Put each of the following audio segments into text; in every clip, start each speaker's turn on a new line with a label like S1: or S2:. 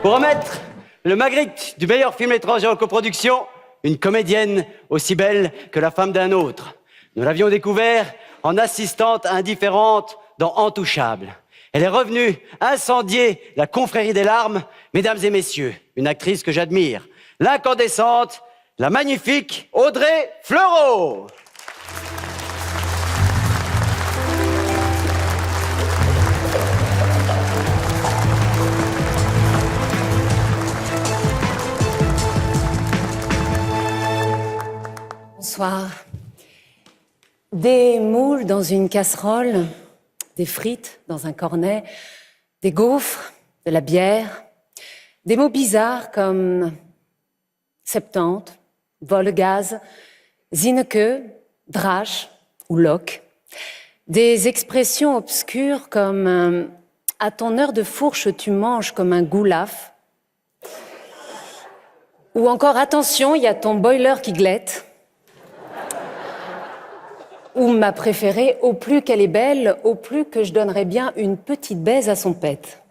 S1: Pour remettre le Magritte du meilleur film étranger en coproduction, une comédienne aussi belle que la femme d'un autre. Nous l'avions découvert en assistante indifférente dans Intouchable. Elle est revenue incendier la confrérie des larmes. Mesdames et messieurs, une actrice que j'admire, l'incandescente, la magnifique Audrey Fleurot.
S2: Bonsoir. Des moules dans une casserole, des frites dans un cornet, des gaufres, de la bière, des mots bizarres comme septante, Volgaz, Zineke, Drache ou Locke, des expressions obscures comme à ton heure de fourche tu manges comme un goulaf, ou encore attention, il y a ton boiler qui glette. Ou ma préférée, au plus qu'elle est belle, au plus que je donnerais bien une petite baise à son pet.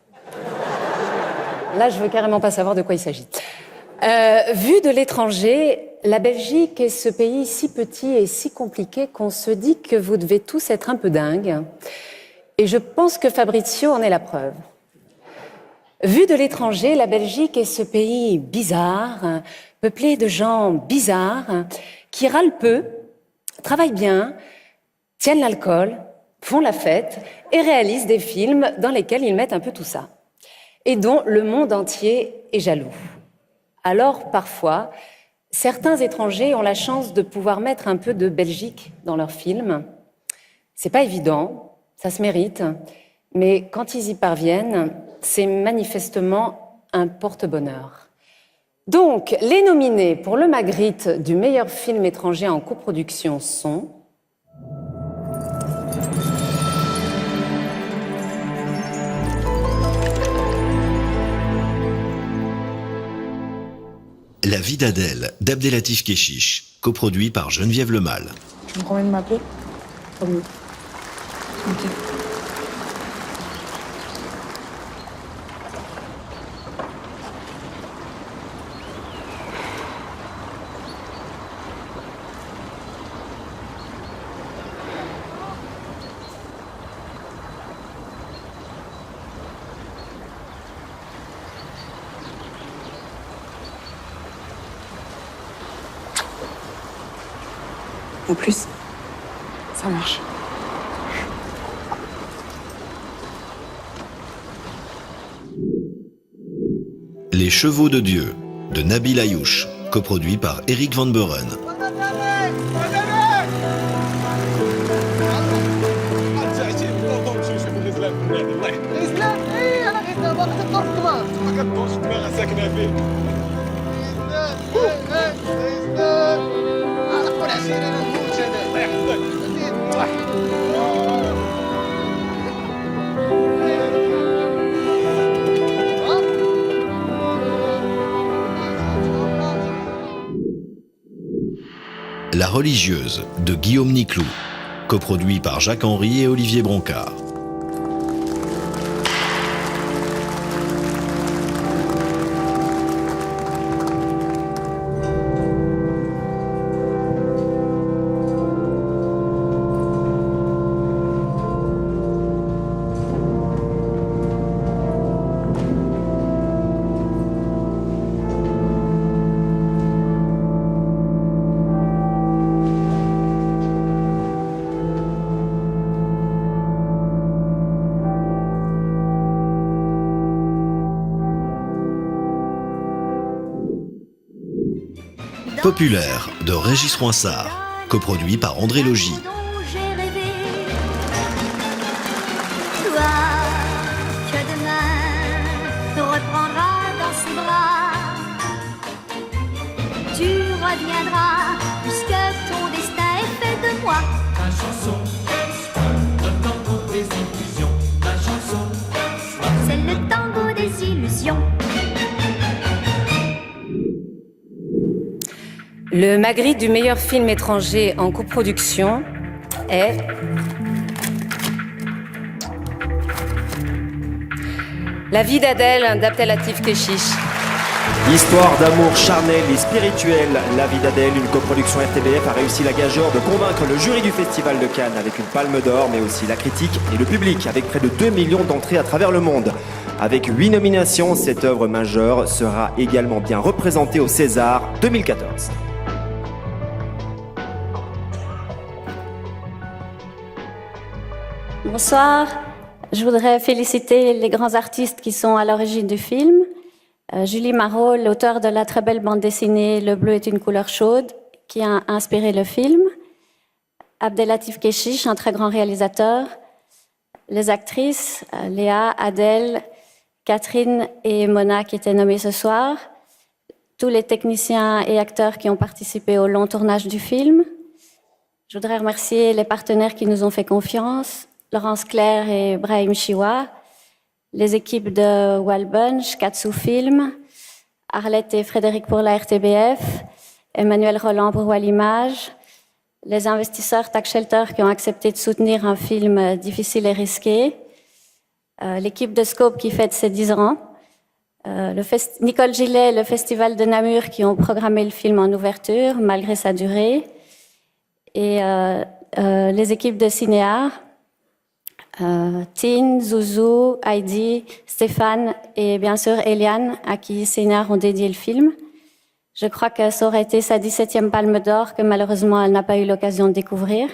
S2: Là, je veux carrément pas savoir de quoi il s'agit. Vu de l'étranger, la Belgique est ce pays si petit et si compliqué qu'on se dit que vous devez tous être un peu dingues. Et je pense que Fabrizio en est la preuve. Vu de l'étranger, la Belgique est ce pays bizarre, peuplé de gens bizarres, qui râlent peu, travaillent bien, tiennent l'alcool, font la fête et réalisent des films dans lesquels ils mettent un peu tout ça. Et dont le monde entier est jaloux. Alors, parfois, certains étrangers ont la chance de pouvoir mettre un peu de Belgique dans leurs films. C'est pas évident, ça se mérite, mais quand ils y parviennent, c'est manifestement un porte-bonheur. Donc, les nominés pour le Magritte du meilleur film étranger en coproduction sont...
S3: La vie d'Adèle, d'Abdelatif Kechiche, coproduit par Geneviève Lemal.
S4: Tu me promets de m'appeler?
S2: Promis.
S4: Ok. En plus, ça marche.
S3: Les Chevaux de Dieu, de Nabil Ayouch, coproduit par Eric Van Buren. La religieuse, de Guillaume Niclou, coproduit par Jacques Henry et Olivier Broncard. Populaire, de Régis Froissart, coproduit par André Logis.
S5: Tu reviendras, puisque ton destin est fait de moi.
S6: Ma chanson, le tango des illusions. Ma chanson,
S5: C'est le tango des illusions.
S2: Le Magritte du meilleur film étranger en coproduction est La vie d'Adèle d'Abdelatif Kechiche.
S7: Histoire d'amour charnel et spirituel, La vie d'Adèle, une coproduction RTBF, a réussi la gageure de convaincre le jury du Festival de Cannes avec une palme d'or, mais aussi la critique et le public, avec près de 2 millions d'entrées à travers le monde. Avec 8 nominations, cette œuvre majeure sera également bien représentée au César 2014.
S8: Bonsoir. Je voudrais féliciter les grands artistes qui sont à l'origine du film. Julie Marot, l'auteure de la très belle bande dessinée Le bleu est une couleur chaude, qui a inspiré le film. Abdelatif Kechiche, un très grand réalisateur. Les actrices, Léa, Adèle, Catherine et Mona qui étaient nommées ce soir. Tous les techniciens et acteurs qui ont participé au long tournage du film. Je voudrais remercier les partenaires qui nous ont fait confiance. Laurence Claire et Brahim Chiwa, les équipes de Walbunch, Katsu Film, Arlette et Frédéric pour la RTBF, Emmanuel Roland pour Wallimage, les investisseurs Tax Shelter qui ont accepté de soutenir un film difficile et risqué, l'équipe de Scope qui fête ses 10 ans, Nicole Gillet et le Festival de Namur qui ont programmé le film en ouverture malgré sa durée, et les équipes de Cinéar, Tine, Zouzou, Heidi, Stéphane et bien sûr Eliane, à qui Cinéar ont dédié le film. Je crois que ça aurait été sa 17e Palme d'Or que malheureusement elle n'a pas eu l'occasion de découvrir.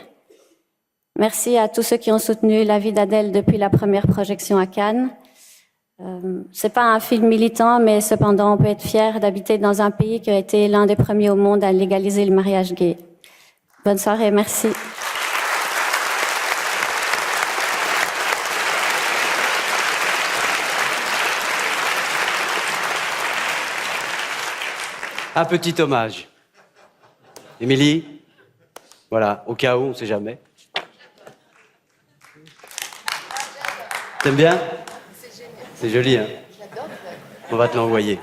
S8: Merci à tous ceux qui ont soutenu La vie d'Adèle depuis la première projection à Cannes. C'est pas un film militant, mais cependant on peut être fier d'habiter dans un pays qui a été l'un des premiers au monde à légaliser le mariage gay. Bonne soirée, merci.
S1: Un petit hommage. Émilie, voilà, au cas où, on ne sait jamais. T'aimes bien? C'est génial. C'est joli, hein? On va te l'envoyer.